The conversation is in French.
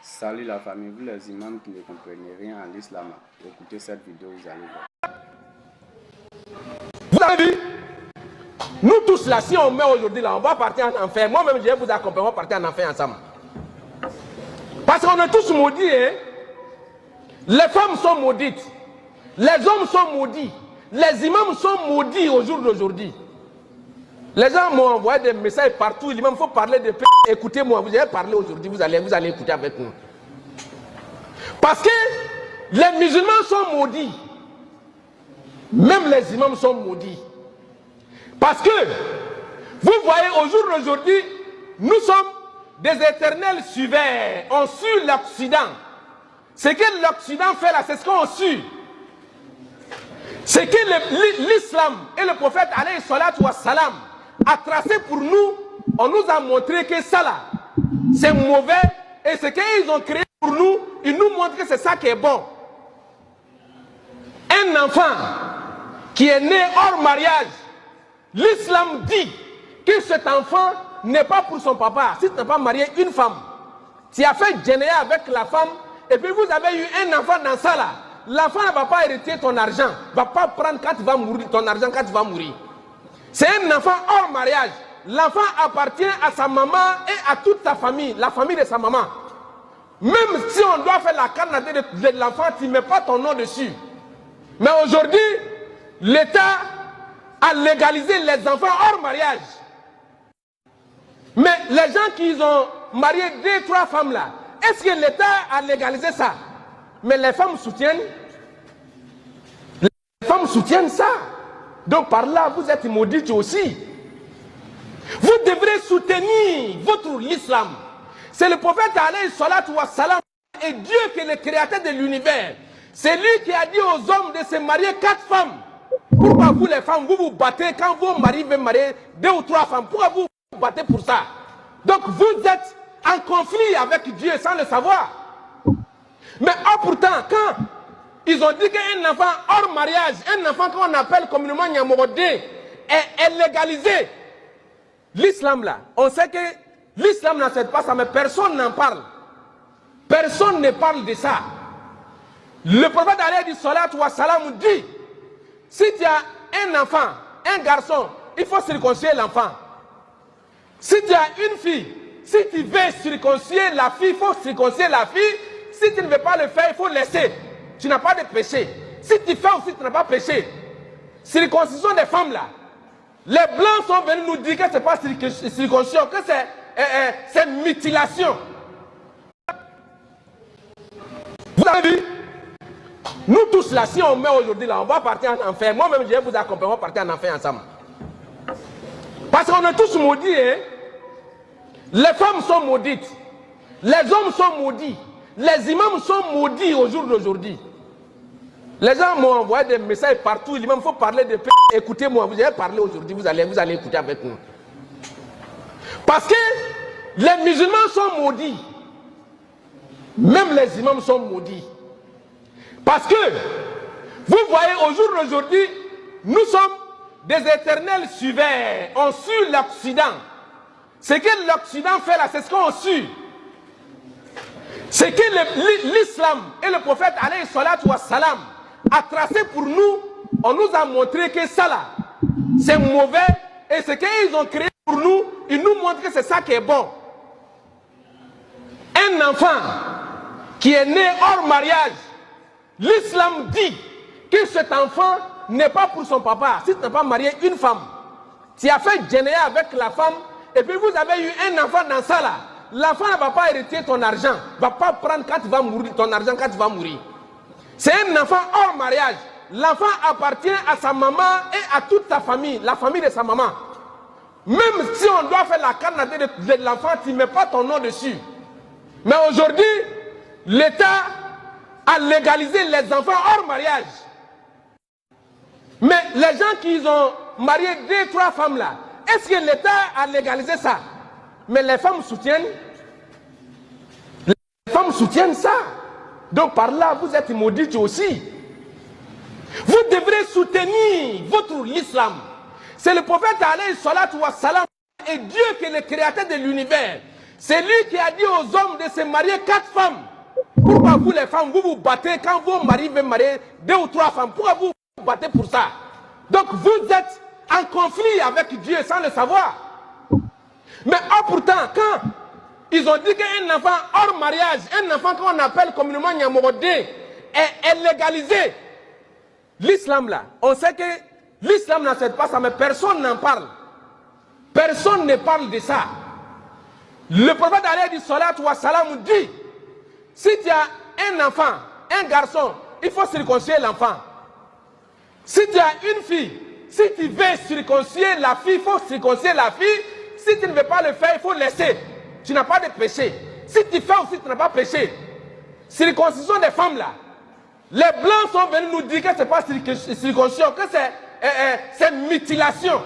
Salut la famille, vous les imams qui ne comprenez rien en l'islam, écoutez cette vidéo, vous allez voir. Vous avez vu? Nous tous là, si on meurt aujourd'hui là, on va partir en enfer. Moi-même, je vais vous accompagner, on va partir en enfer ensemble. Parce qu'on est tous maudits, hein? Les femmes sont maudites, les hommes sont maudits, les imams sont maudits au jour d'aujourd'hui. Les gens m'ont envoyé des messages partout, il faut parler de paix. Écoutez-moi, vous allez parler aujourd'hui, vous allez écouter avec nous. Parce que les musulmans sont maudits. Même les imams sont maudits. Parce que, vous voyez, au jour d'aujourd'hui, nous sommes des éternels suiveurs. On suit l'Occident. Ce que l'Occident fait là, c'est ce qu'on suit. C'est que l'islam et le prophète alayhi salatu wa salam a tracé pour nous, on nous a montré que ça là, c'est mauvais. Et ce qu'ils ont créé pour nous, ils nous montrent que c'est ça qui est bon. Un enfant qui est né hors mariage, l'islam dit que cet enfant n'est pas pour son papa. Si tu n'as pas marié une femme, tu as fait djénéa avec la femme, et puis vous avez eu un enfant dans ça là, l'enfant ne va pas hériter ton argent, ne va pas prendre quand tu vas mourir, ton argent quand tu vas mourir. C'est un enfant hors mariage. L'enfant appartient à sa maman et à toute sa famille, la famille de sa maman. Même si on doit faire la carte de l'enfant, tu ne mets pas ton nom dessus. Mais aujourd'hui, l'État a légalisé les enfants hors mariage. Mais les gens qui ont marié 2, 3 femmes là, est-ce que l'État a légalisé ça? Mais les femmes soutiennent. Les femmes soutiennent ça. Donc par là, vous êtes maudits aussi. Vous devrez soutenir votre l'islam. C'est le prophète alayhi salatu wa salam et Dieu qui est le créateur de l'univers. C'est lui qui a dit aux hommes de se marier 4 femmes. Pourquoi vous les femmes, vous vous battez quand vos maris veulent marier 2 ou 3 femmes? Pourquoi vous vous battez pour ça? Donc vous êtes en conflit avec Dieu sans le savoir. Mais pourtant, quand ils ont dit qu'un enfant hors mariage, un enfant qu'on appelle communément Nyamorodé, est légalisé, l'islam là, on sait que l'islam n'accepte pas ça, mais personne n'en parle. Personne ne parle de ça. Le prophète alayhi salatu wa salam dit, si tu as un enfant, un garçon, il faut circoncire l'enfant. Si tu as une fille, si tu veux circoncire la fille, il faut circoncire la fille. Si tu ne veux pas le faire, il faut laisser. Tu n'as pas de péché. Si tu fais aussi, tu n'as pas péché. Circoncision des femmes là. Les blancs sont venus nous dire que ce n'est pas circoncision, que c'est mutilation. Vous avez vu? Nous tous là, si on meurt aujourd'hui là, on va partir en enfer. Moi-même, je vais vous accompagner, on va partir en enfer ensemble. Parce qu'on est tous maudits, hein? Les femmes sont maudites. Les hommes sont maudits. Les imams sont maudits au jour d'aujourd'hui. Les gens m'ont envoyé des messages partout. Il faut parler de paix. Écoutez-moi, vous allez parler aujourd'hui, vous allez écouter avec nous. Parce que les musulmans sont maudits. Même les imams sont maudits. Parce que, vous voyez, au jour d'aujourd'hui, nous sommes des éternels suiveurs. On suit l'Occident. Ce que l'Occident fait là, c'est ce qu'on suit. C'est que l'islam et le prophète alayhi salatu wa salam a tracé pour nous, on nous a montré que ça là, c'est mauvais. Et ce qu'ils ont créé pour nous, ils nous montrent que c'est ça qui est bon. Un enfant qui est né hors mariage, l'islam dit que cet enfant n'est pas pour son papa. Si tu n'as pas marié une femme, tu as fait djénéa avec la femme, et puis vous avez eu un enfant dans ça là, l'enfant ne va pas hériter ton argent, ne va pas prendre quand tu vas mourir, ton argent quand tu vas mourir. C'est un enfant hors mariage. L'enfant appartient à sa maman et à toute sa famille, la famille de sa maman. Même si on doit faire la carte de l'enfant, tu ne mets pas ton nom dessus. Mais aujourd'hui, l'État a légalisé les enfants hors mariage. Mais les gens qui ont marié 2, 3 femmes là, est-ce que l'État a légalisé ça? Mais les femmes soutiennent. Les femmes soutiennent ça. Donc par là, vous êtes maudits aussi. Vous devrez soutenir votre l'islam. C'est le prophète alayhi salatu wa salam et Dieu qui est le créateur de l'univers. C'est lui qui a dit aux hommes de se marier 4 femmes. Pourquoi vous les femmes, vous vous battez quand vos maris veulent marier 2 ou 3 femmes? Pourquoi vous vous battez pour ça? Donc vous êtes en conflit avec Dieu sans le savoir. Mais pourtant, quand ils ont dit qu'un enfant hors mariage, un enfant qu'on appelle communément Nyamorodé, est légalisé, l'islam là, on sait que l'islam n'accepte pas ça, mais personne n'en parle. Personne ne parle de ça. Le prophète alayhi salatu wa salam dit, si tu as un enfant, un garçon, il faut circoncire l'enfant. Si tu as une fille, si tu veux circoncire la fille, il faut circoncire la fille. Si tu ne veux pas le faire, il faut laisser. Tu n'as pas de péché. Si tu fais aussi, tu n'as pas péché. Circoncision des femmes là. Les blancs sont venus nous dire que ce n'est pas circoncision, que c'est mutilation.